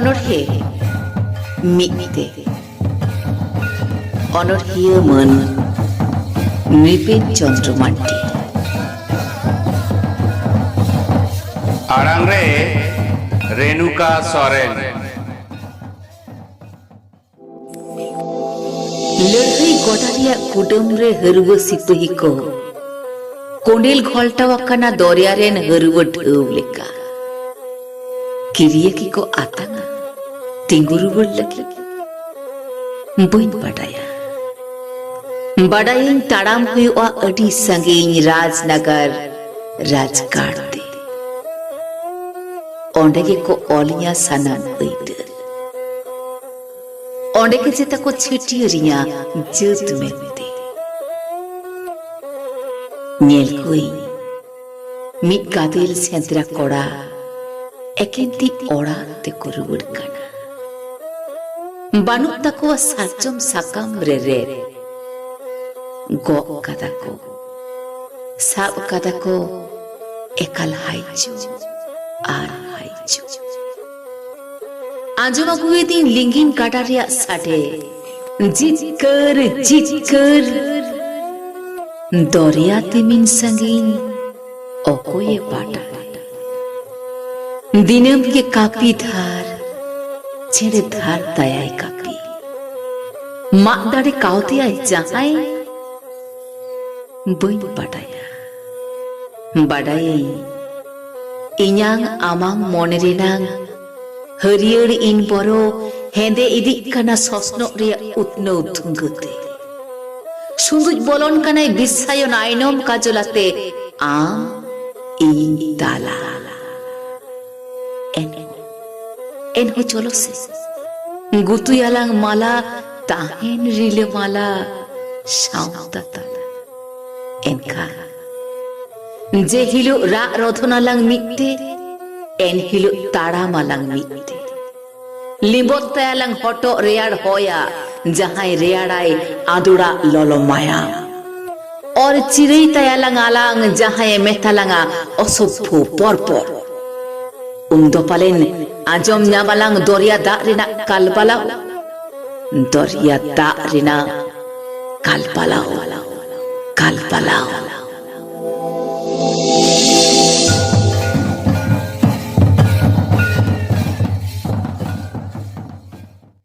অনর্হে মিতে অনর্হিয় মন নৃপেন চন্দ্র মান্ডি आड़ांग रे रेणुका सोरेन लड़ाई गोटारिया कुटुम रे हरुव सिपही को कोंडेल घोल्टावाकाना दरिया रेन हरुव ढेव लेका किरिया की को आतांगा तिंगुरुवर लगी बइन बडायां ताड़ाम हुआ अडी संगीन राजनगर राजकाट दे ओंडे को ओलिया सनन उइदर ओंडे के जेता को छिटियरिया जत में दे नेल कोई मिट गादिल सेंतरा कोड़ा एकेंती ओड़ा ते कुरुवर कना बानु तको साचम साकम रे गो कदा को साब कदा को एकल हाइचो आर हाइचो आंजमा गुए दिन लिंगिन काटारिया साटे जितकर दरिया तिमिन संगीन ओकोये पाटा दिनम के कापी धार छेड़े धार दयाई कापी माँ दाड़े काउते आई जहाई बइन बाडाया इन्यां आमांग मोने रेनांग हरियर इन बरो हेंदे इदी कना ससनो रे उतनो धुंगते सुंदुज बोलन कनाय बिसायन आइनम काजलाते आम इन ताला एन हो चलो से गुतुयालांग माला ताहेन रिले माला शाउता ताला एनका जे हिलो रा रथनालांग मिट्टे एन हिलो ताड़ा मालांग मिट्टे लिंबोत तयालांग हटो रेयाड़ होया जहां रेयाड़ाई आदुड़ा लोलो माया और चिरई तयालांग आलांग जहां मेथालांगा असुभु परपर उन्दो पालेन आजम न्यामालांग दरिया दा रिना कालपालाव दरिया दा रिना कालपालाव